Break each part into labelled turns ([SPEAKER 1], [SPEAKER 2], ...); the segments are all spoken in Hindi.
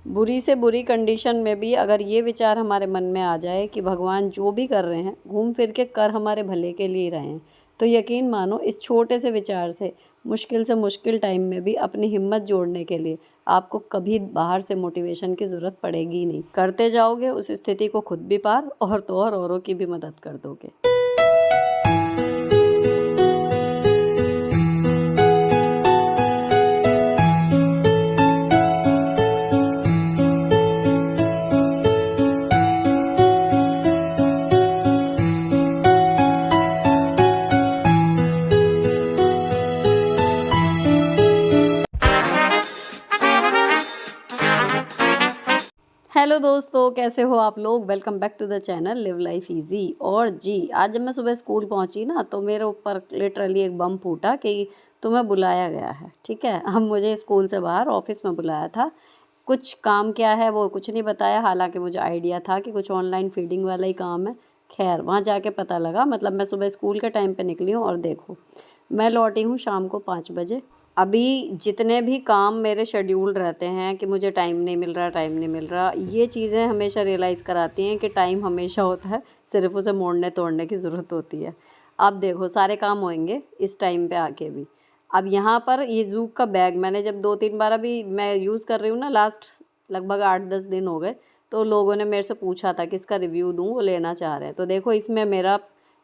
[SPEAKER 1] बुरी से बुरी कंडीशन में भी अगर ये विचार हमारे मन में आ जाए कि भगवान जो भी कर रहे हैं घूम फिर के कर हमारे भले के लिए रहे हैं, तो यकीन मानो इस छोटे से विचार से मुश्किल टाइम में भी अपनी हिम्मत जोड़ने के लिए आपको कभी बाहर से मोटिवेशन की ज़रूरत पड़ेगी ही नहीं। करते जाओगे उस स्थिति को खुद भी पार, और तो और औरों की भी मदद कर दोगे। हेलो दोस्तों, कैसे हो आप लोग। Welcome back to the channel Live Life Easy. और जी, आज जब मैं सुबह स्कूल पहुंची ना, तो मेरे ऊपर लिटरली एक बम फूटा कि तुम्हें बुलाया गया है। ठीक है, अब मुझे स्कूल से बाहर ऑफिस में बुलाया था। कुछ काम क्या है वो कुछ नहीं बताया, हालांकि मुझे आइडिया था कि कुछ ऑनलाइन फीडिंग वाला ही काम है। खैर, वहाँ जाके पता लगा, मतलब मैं सुबह स्कूल के टाइम पे निकली हूँ और देखो मैं लौटी हूँ शाम को 5 बजे। अभी जितने भी काम मेरे शेड्यूल रहते हैं कि मुझे टाइम नहीं मिल रहा, टाइम नहीं मिल रहा, ये चीज़ें हमेशा रियलाइज़ कराती हैं कि टाइम हमेशा होता है, सिर्फ उसे मोड़ने तोड़ने की ज़रूरत होती है। अब देखो सारे काम होंगे इस टाइम पे आके भी। अब यहाँ पर ये जूक का बैग मैंने जब 2-3 बार अभी मैं यूज़ कर रही हूँ ना, लास्ट लगभग 8-10 दिन हो गए, तो लोगों ने मेरे से पूछा था कि इसका रिव्यू दूँ, वो लेना चाह रहे हैं। तो देखो इसमें मेरा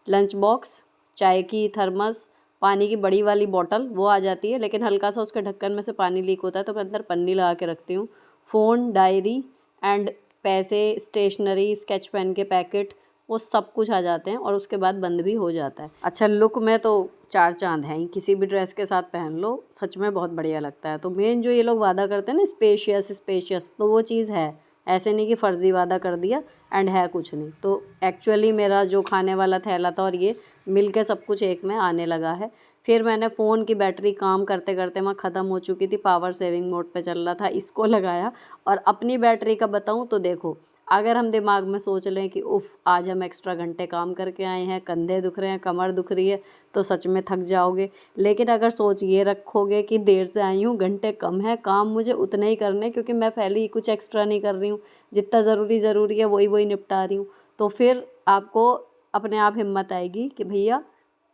[SPEAKER 1] लंच बॉक्स, चाय की थर्मस, पानी की बड़ी वाली बॉटल वो आ जाती है, लेकिन हल्का सा उसके ढक्कन में से पानी लीक होता है तो मैं अंदर पन्नी लगा के रखती हूँ। फ़ोन, डायरी एंड पैसे, स्टेशनरी, स्केच पेन के पैकेट, वो सब कुछ आ जाते हैं और उसके बाद बंद भी हो जाता है। अच्छा, लुक में तो 4 चांद हैं ही, किसी भी ड्रेस के साथ पहन लो, सच में बहुत बढ़िया लगता है। तो मेन जो ये लोग वादा करते हैं ना, स्पेशियस स्पेशियस, तो वो चीज़ है। ऐसे नहीं कि फ़र्ज़ी वादा कर दिया एंड है कुछ नहीं। तो एक्चुअली मेरा जो खाने वाला थैला था और ये मिल के सब कुछ एक में आने लगा है। फिर मैंने फ़ोन की बैटरी काम करते करते वहाँ ख़त्म हो चुकी थी, पावर सेविंग मोड पे चल रहा था, इसको लगाया। और अपनी बैटरी का बताऊँ तो देखो, अगर हम दिमाग में सोच लें कि उफ़ आज हम एक्स्ट्रा घंटे काम करके आए हैं, कंधे दुख रहे हैं, कमर दुख रही है, तो सच में थक जाओगे। लेकिन अगर सोच ये रखोगे कि देर से आई हूँ, घंटे कम है, काम मुझे उतने ही करने, क्योंकि मैं पहले ही कुछ एक्स्ट्रा नहीं कर रही हूँ, जितना ज़रूरी है वही वही निपटा रही हूँ, तो फिर आपको अपने आप हिम्मत आएगी कि भैया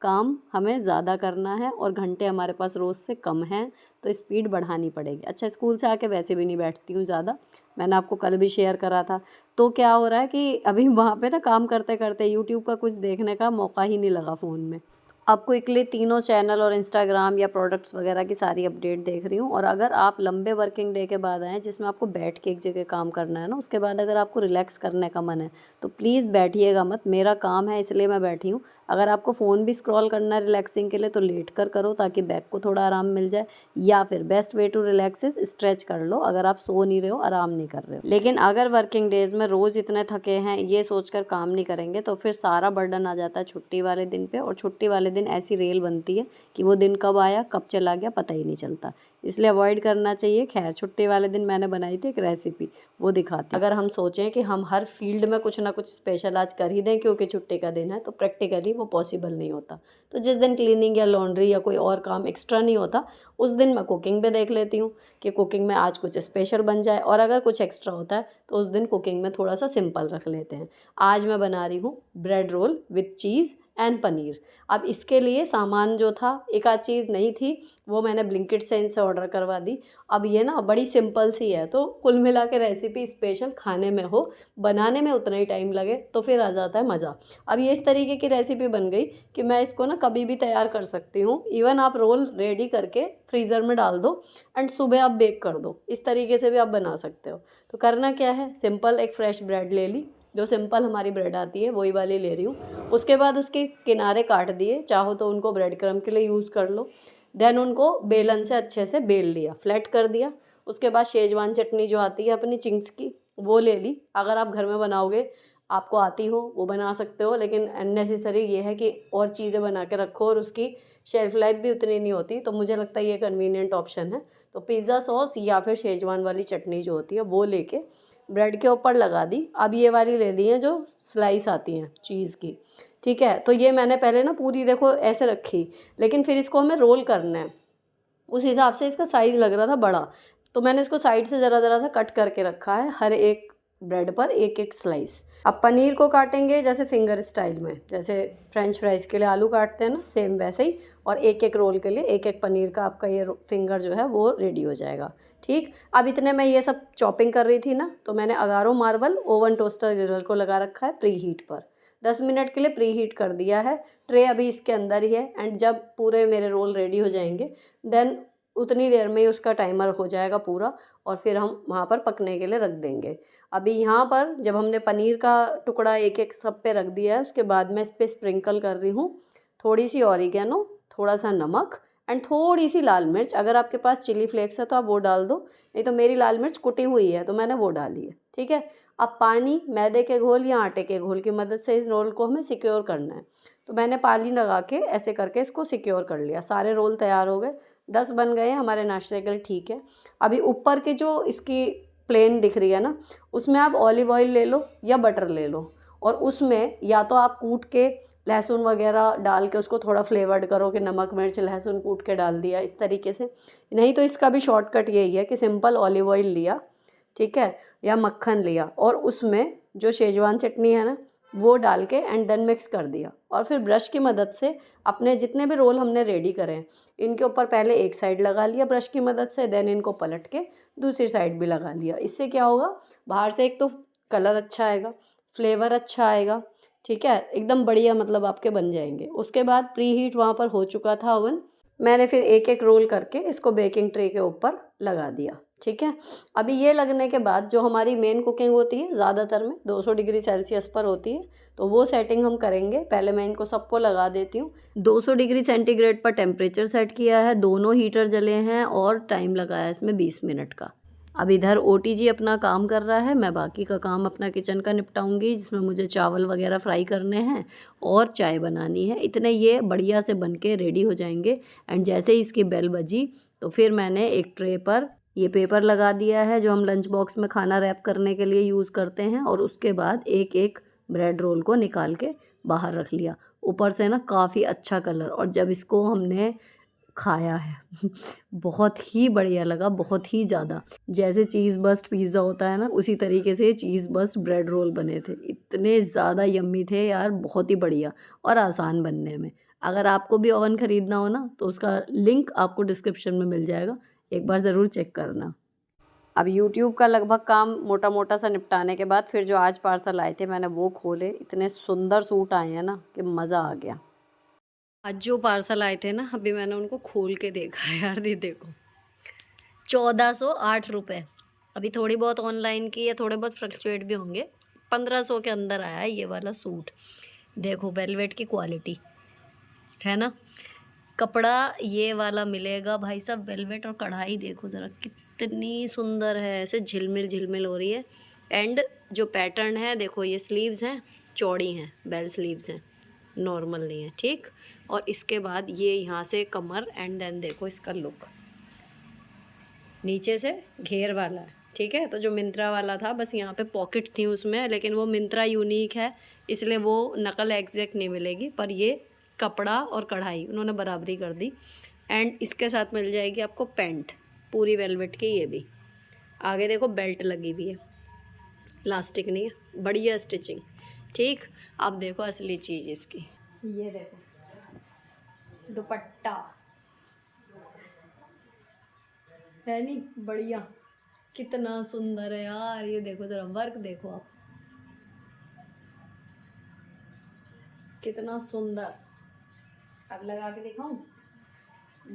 [SPEAKER 1] काम हमें ज़्यादा करना है और घंटे हमारे पास रोज़ से कम हैं, तो स्पीड बढ़ानी पड़ेगी। अच्छा, स्कूल से आके वैसे भी नहीं बैठती हूँ ज़्यादा, मैंने आपको कल भी शेयर करा था। तो क्या हो रहा है कि अभी वहाँ पे ना काम करते करते यूट्यूब का कुछ देखने का मौका ही नहीं लगा फ़ोन में। अब क्विकली तीनों चैनल और इंस्टाग्राम या प्रोडक्ट्स वगैरह की सारी अपडेट देख रही हूँ। और अगर आप लंबे वर्किंग डे के बाद आएँ, जिसमें आपको बैठ के एक जगह काम करना है ना, उसके बाद अगर आपको रिलैक्स करने का मन है तो प्लीज़ बैठिएगा मत। मेरा काम है इसलिए मैं बैठी हूँ। अगर आपको फ़ोन भी स्क्रॉल करना है रिलैक्सिंग के लिए तो लेट कर करो, ताकि बैक को थोड़ा आराम मिल जाए। या फिर best way to relax is stretch कर लो, अगर आप सो नहीं रहे हो, आराम नहीं कर रहे हो। लेकिन अगर वर्किंग डेज में रोज़ इतने थके हैं ये सोचकर काम नहीं करेंगे तो फिर सारा बर्डन आ जाता है छुट्टी वाले दिन पे। और छुट्टी वाले दिन ऐसी रेल बनती है कि वो दिन कब आया कब चला गया पता ही नहीं चलता, इसलिए अवॉइड करना चाहिए। खैर, छुट्टी वाले दिन मैंने बनाई थी एक रेसिपी, वो दिखाती। अगर हम सोचें कि हम हर फील्ड में कुछ ना कुछ स्पेशल आज कर ही दें क्योंकि छुट्टी का दिन है, तो प्रैक्टिकली वो पॉसिबल नहीं होता। तो जिस दिन क्लीनिंग या लॉन्ड्री या कोई और काम एक्स्ट्रा नहीं होता, उस दिन मैं कुकिंग पे देख लेती हूँ कि कुकिंग में आज कुछ स्पेशल बन जाए। और अगर कुछ एक्स्ट्रा होता है तो उस दिन कुकिंग में थोड़ा सा सिंपल रख लेते हैं। आज मैं बना रही हूँ bread roll with cheese and paneer. अब इसके लिए सामान जो था, एक आध चीज़ नहीं थी, वो मैंने ब्लिंकिट से इनसे ऑर्डर करवा दी। अब ये ना बड़ी सिंपल सी है, तो कुल मिला के रेसिपी स्पेशल खाने में हो, बनाने में उतना ही टाइम लगे तो फिर आ जाता है मज़ा। अब ये इस तरीके की रेसिपी बन गई कि मैं इसको ना कभी भी तैयार कर सकती हूँ। इवन आप रोल रेडी करके फ्रीज़र में डाल दो एंड सुबह आप बेक कर दो, इस तरीके से भी आप बना सकते हो। तो करना क्या है, सिंपल एक फ्रेश ब्रेड ले ली, जो सिंपल हमारी ब्रेड आती है वही वाली ले रही हूँ। उसके बाद उसके किनारे काट दिए, चाहो तो उनको ब्रेड क्रम के लिए यूज़ कर लो। देन उनको बेलन से अच्छे से बेल लिया, फ्लैट कर दिया। उसके बाद शेजवान चटनी जो आती है अपनी चिंग्स की, वो ले ली। अगर आप घर में बनाओगे, आपको आती हो, वो बना सकते हो, लेकिन अननेसेसरी ये है कि और चीज़ें बना के रखो और उसकी शेल्फ लाइफ भी उतनी नहीं होती, तो मुझे लगता है ये कन्वीनियंट ऑप्शन है। तो पिज़्ज़ा सॉस या फिर शेजवान वाली चटनी जो होती है वो लेके ब्रेड के ऊपर लगा दी। अब ये वाली ले ली है जो स्लाइस आती हैं चीज़ की, ठीक है। तो ये मैंने पहले ना पूरी देखो ऐसे रखी, लेकिन फिर इसको हमें रोल करना है, उस हिसाब से इसका साइज़ लग रहा था बड़ा, तो मैंने इसको साइड से ज़रा ज़रा सा कट करके रखा है, हर एक ब्रेड पर एक एक स्लाइस। अब पनीर को काटेंगे जैसे फिंगर स्टाइल में, जैसे फ्रेंच फ्राइज़ के लिए आलू काटते हैं ना, सेम वैसे ही। और एक एक रोल के लिए एक एक पनीर का आपका ये फिंगर जो है वो रेडी हो जाएगा। ठीक, अब इतने में ये सब चॉपिंग कर रही थी ना, तो मैंने Agaro marble oven toaster grill को लगा रखा है प्री हीट पर। 10 मिनट के लिए प्री हीट कर दिया है। ट्रे अभी इसके अंदर ही है, एंड जब पूरे मेरे रोल रेडी हो जाएंगे देन उतनी देर में ही उसका टाइमर हो जाएगा पूरा, और फिर हम वहाँ पर पकने के लिए रख देंगे। अभी यहाँ पर जब हमने पनीर का टुकड़ा एक एक सब पे रख दिया है, उसके बाद मैं इस पर स्प्रिंकल कर रही हूँ थोड़ी सी ऑरिगेनो, थोड़ा सा नमक एंड थोड़ी सी लाल मिर्च। अगर आपके पास चिली फ्लेक्स है तो आप वो डाल दो, नहीं तो मेरी लाल मिर्च कुटी हुई है तो मैंने वो डाली है। ठीक है, अब पानी, मैदे के घोल या आटे के घोल की मदद से इस रोल को हमें सिक्योर करना है। तो मैंने पानी लगा के ऐसे करके इसको सिक्योर कर लिया। सारे रोल तैयार हो गए, 10 बन गए हमारे नाश्ते के लिए। ठीक है, अभी ऊपर के जो इसकी प्लेन दिख रही है ना, उसमें आप ऑलिव ऑयल ले लो या बटर ले लो, और उसमें या तो आप कूट के लहसुन वगैरह डाल के उसको थोड़ा फ्लेवर्ड करो कि नमक मिर्च लहसुन कूट के डाल दिया इस तरीके से। नहीं तो इसका भी शॉर्टकट यही है कि सिंपल ऑलिव ऑयल लिया, ठीक है, या मक्खन लिया, और उसमें जो शेजवान चटनी है ना वो डाल के एंड देन मिक्स कर दिया, और फिर ब्रश की मदद से अपने जितने भी रोल हमने रेडी करे हैं इनके ऊपर पहले एक साइड लगा लिया ब्रश की मदद से, देन इनको पलट के दूसरी साइड भी लगा लिया। इससे क्या होगा, बाहर से एक तो कलर अच्छा आएगा, फ्लेवर अच्छा आएगा, ठीक है, एकदम बढ़िया मतलब आपके बन जाएंगे। उसके बाद प्री हीट वहाँ पर हो चुका था ओवन, मैंने फिर एक एक रोल करके इसको बेकिंग ट्रे के ऊपर लगा दिया। ठीक है, अभी ये लगने के बाद जो हमारी मेन कुकिंग होती है ज़्यादातर में 200 डिग्री सेल्सियस पर होती है, तो वो सेटिंग हम करेंगे। पहले मैं इनको सबको लगा देती हूँ। 200 डिग्री सेंटीग्रेड पर टेम्परेचर सेट किया है, दोनों हीटर जले हैं और टाइम लगाया है इसमें 20 मिनट का। अब इधर ओटीजी अपना काम कर रहा है, मैं बाकी का काम अपना किचन का निपटाऊंगी, जिसमें मुझे चावल वगैरह फ्राई करने हैं और चाय बनानी है। इतने ये बढ़िया से बन के रेडी हो जाएंगे। एंड जैसे ही इसकी बेल बजी तो फिर मैंने एक ट्रे पर ये पेपर लगा दिया है जो हम लंच बॉक्स में खाना रैप करने के लिए यूज़ करते हैं, और उसके बाद एक एक ब्रेड रोल को निकाल के बाहर रख लिया। ऊपर से ना काफ़ी अच्छा कलर, और जब इसको हमने खाया है बहुत ही बढ़िया लगा, बहुत ही ज़्यादा। जैसे चीज़ बस्ट पिज़्ज़ा होता है ना, उसी तरीके से चीज़ बस्ट ब्रेड रोल बने थे। इतने ज़्यादा यम्मी थे यार, बहुत ही बढ़िया और आसान बनने में। अगर आपको भी ओवन ख़रीदना हो ना तो उसका लिंक आपको डिस्क्रिप्शन में मिल जाएगा, एक बार ज़रूर चेक करना। अब यूट्यूब का लगभग काम मोटा मोटा सा निपटाने के बाद फिर जो आज पार्सल आए थे मैंने वो खोले। इतने सुंदर सूट आए हैं ना कि मज़ा आ गया। आज जो पार्सल आए थे ना, अभी मैंने उनको खोल के देखा है यार, ये देखो 1408 रुपये। अभी थोड़ी बहुत ऑनलाइन की या थोड़े बहुत फ्लक्चुएट भी होंगे, 1500 के अंदर आया है ये वाला सूट। देखो वेलवेट की क्वालिटी है ना, कपड़ा ये वाला मिलेगा भाई साहब वेलवेट, और कढ़ाई देखो ज़रा कितनी सुंदर है, ऐसे झिलमिल झिलमिल हो रही है। एंड जो पैटर्न है देखो, ये स्लीव्स हैं चौड़ी हैं, बेल स्लीव्स हैं, नॉर्मल नहीं है। ठीक, और इसके बाद ये यहाँ से कमर, एंड देन देखो इसका लुक नीचे से घेर वाला है। ठीक है, तो जो मिंत्रा वाला था बस यहाँ पे पॉकेट थी उसमें, लेकिन वो मिंत्रा यूनिक है इसलिए वो नकल एग्जैक्ट नहीं मिलेगी, पर ये कपड़ा और कढ़ाई उन्होंने बराबरी कर दी। एंड इसके साथ मिल जाएगी आपको पैंट पूरी वेलवेट की, ये भी आगे देखो बेल्ट लगी हुई है, इलास्टिक नहीं है, बढ़िया स्टिचिंग। ठीक, अब देखो असली चीज़ इसकी, ये देखो दुपट्टा है नहीं बढ़िया, कितना सुंदर है यार। ये देखो जरा वर्क देखो आप, कितना सुंदर। अब लगा के दिखाऊं,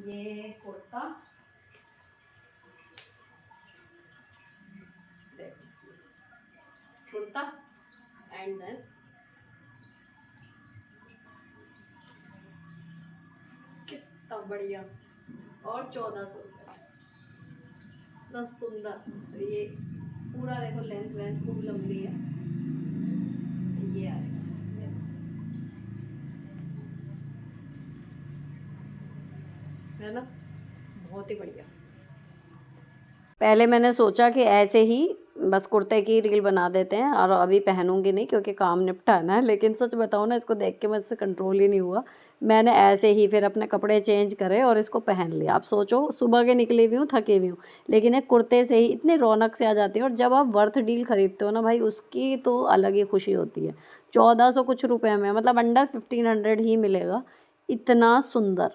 [SPEAKER 1] ये कुर्ता देखो, कुर्ता एंड देन कितना बढ़िया, और 1400 रुपये, इतना सुंदर। ये पूरा देखो लेंथ वेंथ खूब लंबी है, ये आएगा है ना, बहुत ही बढ़िया। पहले मैंने सोचा कि ऐसे ही बस कुर्ते की रील बना देते हैं और अभी पहनूंगी नहीं क्योंकि काम निपटाना है। लेकिन सच बताऊँ ना, इसको देख के मुझसे कंट्रोल ही नहीं हुआ। मैंने ऐसे ही फिर अपने कपड़े चेंज करे और इसको पहन लिया। आप सोचो, सुबह के निकली हुई हूँ, थकी हुई हूँ, लेकिन एक कुर्ते से ही इतनी रौनक से आ जाती है। और जब आप वर्थ डील खरीदते हो ना भाई, उसकी तो अलग ही खुशी होती है। 1400 कुछ रुपए में, मतलब अंडर 1500 ही मिलेगा। इतना सुंदर,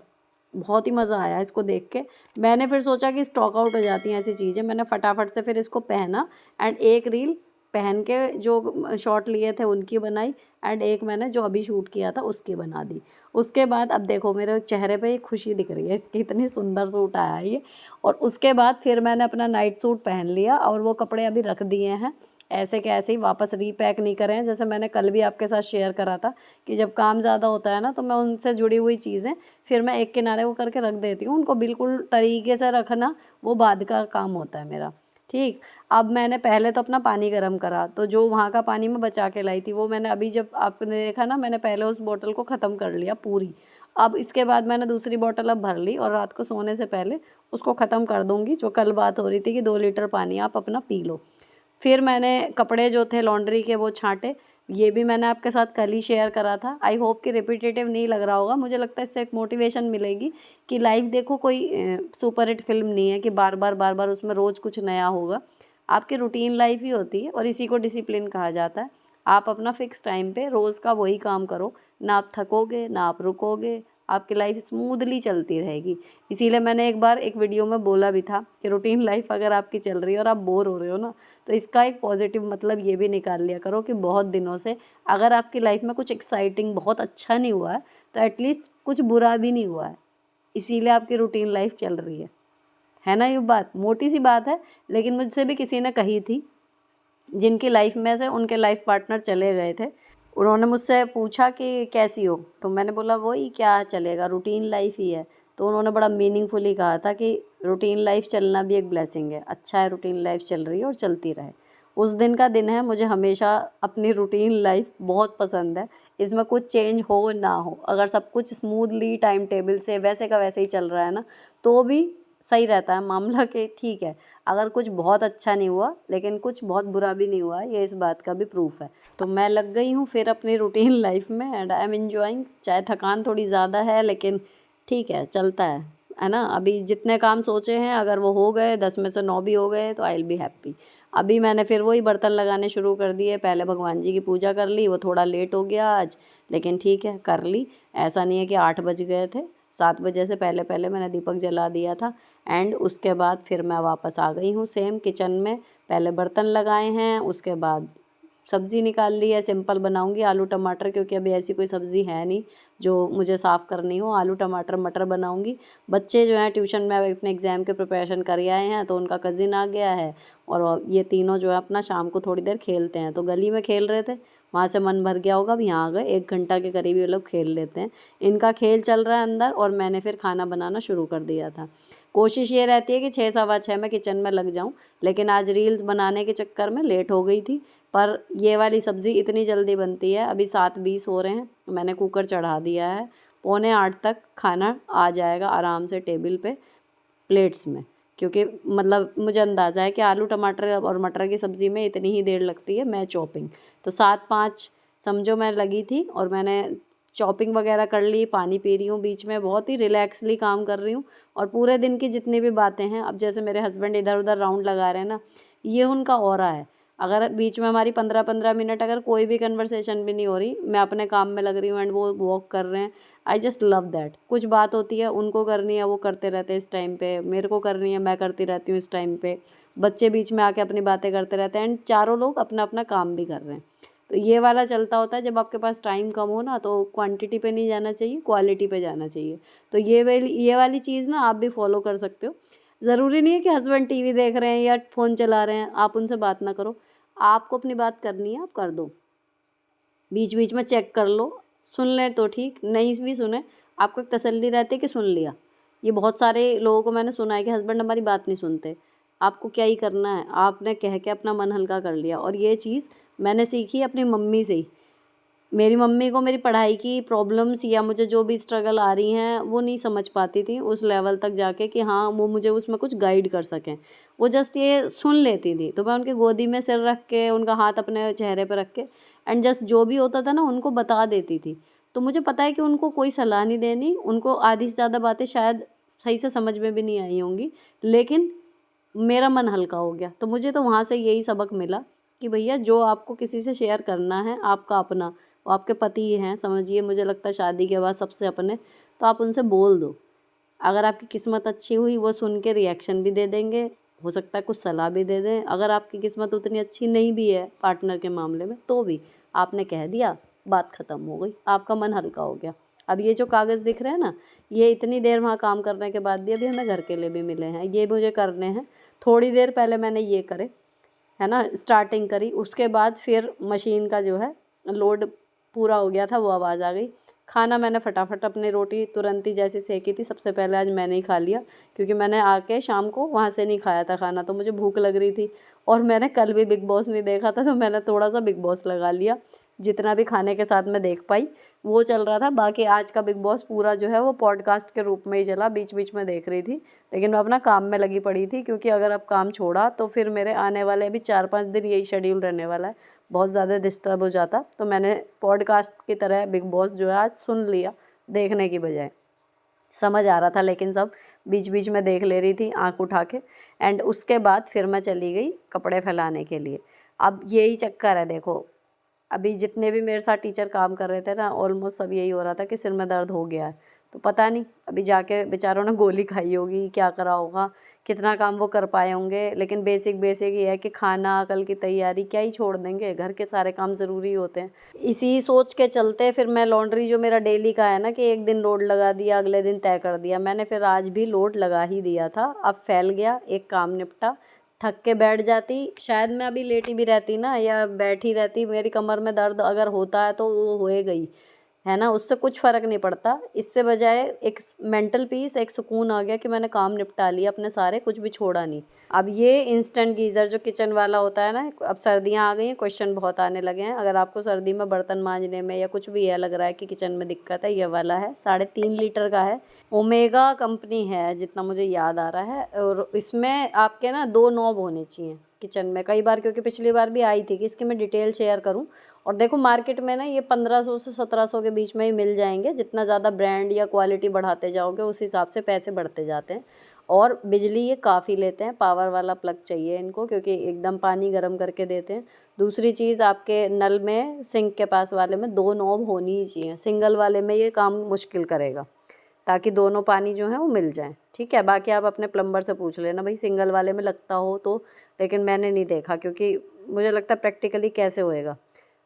[SPEAKER 1] बहुत ही मज़ा आया इसको देख के। मैंने फिर सोचा कि स्टॉक आउट हो जाती हैं ऐसी चीज़ें, मैंने फटाफट से फिर इसको पहना एंड एक रील पहन के जो शॉट लिए थे उनकी बनाई, एंड एक मैंने जो अभी शूट किया था उसकी बना दी। उसके बाद अब देखो मेरे चेहरे पे खुशी दिख रही है, इसकी इतनी सुंदर सूट आया है ये। और उसके बाद फिर मैंने अपना नाइट सूट पहन लिया और वो कपड़े अभी रख दिए हैं ऐसे के ऐसे ही, वापस रीपैक नहीं करे हैं। जैसे मैंने कल भी आपके साथ शेयर करा था कि जब काम ज़्यादा होता है ना, तो मैं उनसे जुड़ी हुई चीज़ें फिर मैं एक किनारे वो करके रख देती हूँ। उनको बिल्कुल तरीके से रखना वो बाद का काम होता है मेरा। ठीक, अब मैंने पहले तो अपना पानी गर्म करा, तो जो वहाँ का पानी मैं बचा के लाई थी वो मैंने अभी, जब आपने देखा ना, मैंने पहले उस बोतल को ख़त्म कर लिया पूरी। अब इसके बाद मैंने दूसरी बोतल अब भर ली और रात को सोने से पहले उसको ख़त्म कर दूँगी। जो कल बात हो रही थी कि 2 लीटर पानी आप अपना पी लो। फिर मैंने कपड़े जो थे लॉन्ड्री के वो छांटे, ये भी मैंने आपके साथ कल ही शेयर करा था। आई होप कि रिपीटेटिव नहीं लग रहा होगा। मुझे लगता है इससे एक मोटिवेशन मिलेगी कि लाइफ देखो कोई सुपर हिट फिल्म नहीं है कि बार बार उसमें रोज़ कुछ नया होगा। आपकी रूटीन लाइफ ही होती है और इसी को डिसिप्लिन कहा जाता है। आप अपना फिक्स टाइम पे रोज़ का वही काम करो, ना आप थकोगे ना आप रुकोगे, आपकी लाइफ स्मूथली चलती रहेगी। इसीलिए मैंने एक बार एक वीडियो में बोला भी था कि रूटीन लाइफ अगर आपकी चल रही है और आप बोर हो रहे हो ना, तो इसका एक पॉजिटिव मतलब ये भी निकाल लिया करो कि बहुत दिनों से अगर आपकी लाइफ में कुछ एक्साइटिंग बहुत अच्छा नहीं हुआ है, तो एटलीस्ट कुछ बुरा भी नहीं हुआ है, इसीलिए आपकी रूटीन लाइफ चल रही है ना। ये बात मोटी सी बात है, लेकिन मुझसे भी किसी ने कही थी जिनकी लाइफ में से उनके लाइफ पार्टनर चले गए थे। उन्होंने मुझसे पूछा कि कैसी हो, तो मैंने बोला वही क्या चलेगा, रूटीन लाइफ ही है। तो उन्होंने बड़ा मीनिंगफुली कहा था कि रूटीन लाइफ चलना भी एक ब्लेसिंग है। अच्छा है रूटीन लाइफ चल रही है और चलती रहे। उस दिन का दिन है। मुझे हमेशा अपनी रूटीन लाइफ बहुत पसंद है। इसमें कुछ चेंज हो ना हो, अगर सब कुछ स्मूथली टाइम टेबल से वैसे का वैसे ही चल रहा है ना, तो भी सही रहता है मामला कि ठीक है। अगर कुछ बहुत अच्छा नहीं हुआ लेकिन कुछ बहुत बुरा भी नहीं हुआ, ये इस बात का भी प्रूफ है। तो मैं लग गई हूँ फिर अपनी रूटीन लाइफ में एंड आई एम एंजॉइंग। चाहे थकान थोड़ी ज़्यादा है लेकिन ठीक है, चलता है ना। अभी जितने काम सोचे हैं अगर वो हो गए, 10 में से 9 भी हो गए, तो आई विल बी हैप्पी। अभी मैंने फिर वही बर्तन लगाने शुरू कर दिए। पहले भगवान जी की पूजा कर ली, वो थोड़ा लेट हो गया आज, लेकिन ठीक है कर ली। ऐसा नहीं है कि 8 बज गए थे, 7 बजे से पहले पहले मैंने दीपक जला दिया था। एंड उसके बाद फिर मैं वापस आ गई हूँ सेम किचन में। पहले बर्तन लगाए हैं, उसके बाद सब्ज़ी निकाल ली है। सिंपल बनाऊंगी आलू टमाटर, क्योंकि अभी ऐसी कोई सब्ज़ी है नहीं जो मुझे साफ़ करनी हो। आलू टमाटर मटर बनाऊंगी। बच्चे जो हैं ट्यूशन में अपने एग्ज़ाम के प्रिपरेशन कर आए हैं, तो उनका कज़िन आ गया है और ये तीनों जो है अपना शाम को थोड़ी देर खेलते हैं। तो गली में खेल रहे थे, वहाँ से मन भर गया होगा, अब यहाँ आ गए। 1 घंटा के करीब ये लोग खेल लेते हैं। इनका खेल चल रहा है अंदर और मैंने फिर खाना बनाना शुरू कर दिया था। कोशिश ये रहती है कि 6 सवा 6 में किचन में लग जाऊं, लेकिन आज रील्स बनाने के चक्कर में लेट हो गई थी। पर ये वाली सब्ज़ी इतनी जल्दी बनती है। अभी 7:20 हो रहे हैं, मैंने कुकर चढ़ा दिया है। 7:45 तक खाना आ जाएगा आराम से टेबल पे प्लेट्स में, क्योंकि मतलब मुझे अंदाज़ा है कि आलू टमाटर और मटर की सब्ज़ी में इतनी ही देर लगती है मैं चॉपिंग। तो 7:05 समझो मैं लगी थी और मैंने चॉपिंग वगैरह कर ली, पानी पी रही हूँ बीच में, बहुत ही रिलैक्सली काम कर रही हूँ। और पूरे दिन की जितनी भी बातें हैं, अब जैसे मेरे हस्बैंड इधर उधर राउंड लगा रहे हैं ना, ये उनका ऑरा है। अगर बीच में हमारी 15-15 मिनट अगर कोई भी कन्वर्सेशन भी नहीं हो रही, मैं अपने काम में लग रही हूँ एंड वो वॉक कर रहे हैं, आई जस्ट लव दैट। कुछ बात होती है, उनको करनी है वो करते रहते हैं इस टाइम पे, मेरे को करनी है मैं करती रहती हूँ इस टाइम पे। बच्चे बीच में आके अपनी बातें करते रहते हैं एंड चारों लोग अपना अपना काम भी कर रहे हैं। तो ये वाला चलता होता है। जब आपके पास टाइम कम हो ना, तो क्वांटिटी पे नहीं जाना चाहिए, क्वालिटी पे जाना चाहिए। तो ये वाली चीज़ ना आप भी फॉलो कर सकते हो। ज़रूरी नहीं है कि हस्बैंड टीवी देख रहे हैं या फ़ोन चला रहे हैं आप उनसे बात ना करो। आपको अपनी बात करनी है, आप कर दो। बीच बीच में चेक कर लो, सुन लें तो ठीक, नहीं भी सुने आपको एक तसल्ली रहती है कि सुन लिया। ये बहुत सारे लोगों को मैंने सुना है कि हस्बैंड हमारी बात नहीं सुनते। आपको क्या ही करना है, आपने कह के अपना मन हल्का कर लिया। और ये चीज़ मैंने सीखी अपनी मम्मी से ही। मेरी मम्मी को मेरी पढ़ाई की प्रॉब्लम्स या मुझे जो भी स्ट्रगल आ रही हैं वो नहीं समझ पाती थी उस लेवल तक जाके कि हाँ वो मुझे उसमें कुछ गाइड कर सकें। वो जस्ट ये सुन लेती थी, तो मैं उनकी गोदी में सिर रख के, उनका हाथ अपने चेहरे पर रख के एंड जस्ट जो भी होता था ना उनको बता देती थी। तो मुझे पता है कि उनको कोई सलाह नहीं देनी, उनको आधी से ज़्यादा बातें शायद सही से समझ में भी नहीं आई होंगी, लेकिन मेरा मन हल्का हो गया। तो मुझे तो वहाँ से यही सबक मिला कि भैया जो आपको किसी से शेयर करना है, आपका अपना, वो आपके पति हैं समझिए, मुझे लगता है शादी के बाद सबसे अपने, तो आप उनसे बोल दो। अगर आपकी किस्मत अच्छी हुई वो सुन के रिएक्शन भी दे देंगे, हो सकता है कुछ सलाह भी दे दें। अगर आपकी किस्मत उतनी अच्छी नहीं भी है पार्टनर के मामले में, तो भी आपने कह दिया, बात ख़त्म हो गई, आपका मन हल्का हो गया। अब ये जो कागज़ दिख रहे हैं ना, ये इतनी देर वहाँ काम करने के बाद भी अभी हमें घर के लिए भी मिले हैं, ये मुझे करने हैं। थोड़ी देर पहले मैंने ये करे, है ना, स्टार्टिंग करी, उसके बाद फिर मशीन का जो है लोड पूरा हो गया था, वो आवाज़ आ गई। खाना मैंने फटाफट, अपनी रोटी तुरंत ही जैसे सेकी थी सबसे पहले आज मैंने ही खा लिया, क्योंकि मैंने आके शाम को वहाँ से नहीं खाया था खाना, तो मुझे भूख लग रही थी। और मैंने कल भी बिग बॉस नहीं देखा था, तो मैंने थोड़ा सा बिग बॉस लगा लिया, जितना भी खाने के साथ मैं देख पाई वो चल रहा था। बाकी आज का बिग बॉस पूरा जो है वो पॉडकास्ट के रूप में ही चला, बीच बीच में देख रही थी, लेकिन मैं अपना काम में लगी पड़ी थी, क्योंकि अगर अब काम छोड़ा तो फिर मेरे आने वाले अभी 4-5 दिन यही शेड्यूल रहने वाला है, बहुत ज़्यादा डिस्टर्ब हो जाता। तो मैंने पॉडकास्ट की तरह बिग बॉस जो है आज सुन लिया, देखने की बजाय। समझ आ रहा था लेकिन सब बीच बीच में देख ले रही थी आंख उठा के। एंड उसके बाद फिर मैं चली गई कपड़े फैलाने के लिए। अब यही चक्कर है, देखो अभी जितने भी मेरे साथ टीचर काम कर रहे थे ना, ऑलमोस्ट सब यही हो रहा था कि सिर में दर्द हो गया है। तो पता नहीं अभी जाके बेचारों ने गोली खाई होगी, क्या करा होगा, कितना काम वो कर पाए होंगे, लेकिन बेसिक बेसिक ये है कि खाना, कल की तैयारी क्या ही छोड़ देंगे, घर के सारे काम ज़रूरी होते हैं। इसी सोच के चलते फिर मैं लॉन्ड्री जो मेरा डेली का है ना, कि एक दिन लोड लगा दिया, अगले दिन तय कर दिया, मैंने फिर आज भी लोड लगा ही दिया था। अब फैल गया, एक काम निपटा, थक के बैठ जाती, शायद मैं अभी लेटी भी रहती ना या बैठी रहती, मेरी कमर में दर्द अगर होता है तो वो होएगा ही, है ना, उससे कुछ फ़र्क नहीं पड़ता। इससे बजाय एक मेंटल पीस, एक सुकून आ गया कि मैंने काम निपटा लिया अपने सारे, कुछ भी छोड़ा नहीं। अब ये इंस्टेंट गीज़र जो किचन वाला होता है ना, अब सर्दियाँ आ गई हैं, क्वेश्चन बहुत आने लगे हैं। अगर आपको सर्दी में बर्तन मांजने में या कुछ भी है लग रहा है कि किचन में दिक्कत है, ये वाला है, 3.5 लीटर का है, ओमेगा कंपनी है जितना मुझे याद आ रहा है। और इसमें आपके ना 2 नॉब होने चाहिए किचन में, कई बार, क्योंकि पिछली बार भी आई थी कि इसकी मैं डिटेल शेयर करूं। और देखो मार्केट में ना ये 1500 से 1700 के बीच में ही मिल जाएंगे, जितना ज़्यादा ब्रांड या क्वालिटी बढ़ाते जाओगे उस हिसाब से पैसे बढ़ते जाते हैं। और बिजली ये काफ़ी लेते हैं, पावर वाला प्लग चाहिए इनको, क्योंकि एकदम पानी गर्म करके देते हैं। दूसरी चीज़, आपके नल में, सिंक के पास वाले में 2 नॉब होनी ही चाहिए, सिंगल वाले में ये काम मुश्किल करेगा, ताकि दोनों पानी जो है वो मिल जाएं। ठीक है, बाकी आप अपने प्लम्बर से पूछ लेना भाई सिंगल वाले में लगता हो तो, लेकिन मैंने नहीं देखा, क्योंकि मुझे लगता है प्रैक्टिकली कैसे होएगा,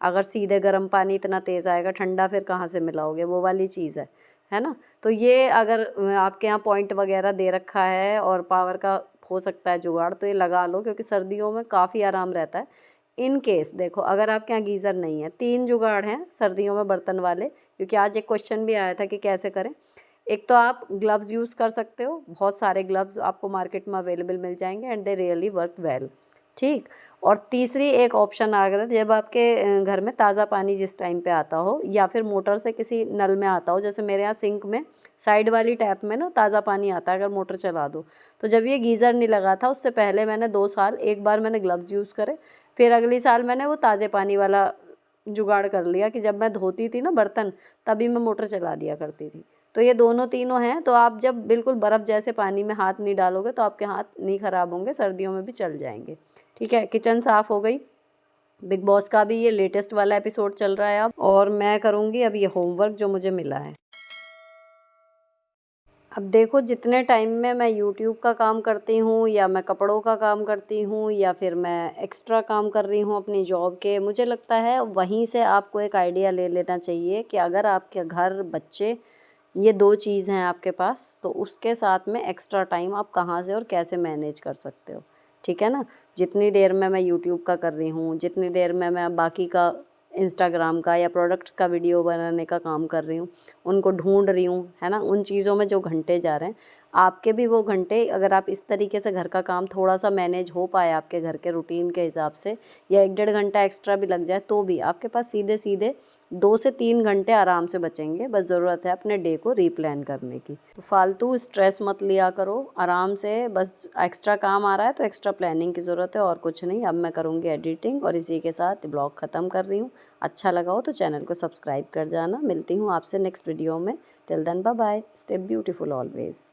[SPEAKER 1] अगर सीधे गर्म पानी इतना तेज़ आएगा, ठंडा फिर कहाँ से मिलाओगे, वो वाली चीज़ है ना। तो ये अगर आपके यहाँ पॉइंट वगैरह दे रखा है और पावर का हो सकता है जुगाड़, तो ये लगा लो, क्योंकि सर्दियों में काफ़ी आराम रहता है। इन केस देखो अगर आपके यहाँ गीज़र नहीं है, 3 जुगाड़ हैं सर्दियों में बर्तन वाले, क्योंकि आज एक क्वेश्चन भी आया था कि कैसे करें। एक तो आप ग्लव्स यूज़ कर सकते हो, बहुत सारे ग्लव्स आपको मार्केट में अवेलेबल मिल जाएंगे and they really work well. ठीक। और तीसरी एक ऑप्शन आ गया, जब आपके घर में ताज़ा पानी जिस टाइम पे आता हो, या फिर मोटर से किसी नल में आता हो, जैसे मेरे यहाँ सिंक में साइड वाली टैप में ना ताज़ा पानी आता है अगर मोटर चला दो। तो जब ये गीज़र नहीं लगा था उससे पहले मैंने 2 साल एक बार मैंने ग्लव्स यूज़ करे, फिर अगली साल मैंने वो ताज़े पानी वाला जुगाड़ कर लिया कि जब मैं धोती थी ना बर्तन, तभी मैं मोटर चला दिया करती थी। तो ये दोनों तीनों हैं, तो आप जब बिल्कुल बर्फ़ जैसे पानी में हाथ नहीं डालोगे तो आपके हाथ नहीं ख़राब होंगे, सर्दियों में भी चल जाएंगे। ठीक है, किचन साफ़ हो गई। बिग बॉस का भी ये लेटेस्ट वाला एपिसोड चल रहा है अब, और मैं करूँगी अब ये होमवर्क जो मुझे मिला है। अब देखो जितने टाइम में मैं यूट्यूब का काम करती हूँ, या मैं कपड़ों का काम करती हूँ, या फिर मैं एक्स्ट्रा काम कर रही हूँ अपनी जॉब के, मुझे लगता है वहीं से आपको एक आइडिया ले लेना चाहिए कि अगर आपके घर, बच्चे, ये 2 चीज़ हैं आपके पास, तो उसके साथ में एक्स्ट्रा टाइम आप कहाँ से और कैसे मैनेज कर सकते हो। ठीक है ना, जितनी देर में मैं यूट्यूब का कर रही हूँ, जितनी देर में मैं बाकी का इंस्टाग्राम का या प्रोडक्ट्स का वीडियो बनाने का काम कर रही हूँ, उनको ढूंढ रही हूँ, है ना, उन चीज़ों में जो घंटे जा रहे हैं, आपके भी वो घंटे, अगर आप इस तरीके से घर का काम थोड़ा सा मैनेज हो पाए आपके घर के रूटीन के हिसाब से, या 1-1.5 घंटा एक्स्ट्रा भी लग जाए, तो भी आपके पास सीधे सीधे 2 से 3 घंटे आराम से बचेंगे, बस ज़रूरत है अपने डे को रीप्लान करने की। तो फालतू स्ट्रेस मत लिया करो, आराम से, बस एक्स्ट्रा काम आ रहा है तो एक्स्ट्रा प्लानिंग की ज़रूरत है और कुछ नहीं। अब मैं करूँगी एडिटिंग और इसी के साथ ब्लॉग ख़त्म कर रही हूँ। अच्छा लगा हो तो चैनल को सब्सक्राइब कर जाना। मिलती हूँ आपसे नेक्स्ट वीडियो में। Till then bye bye, stay beautiful always.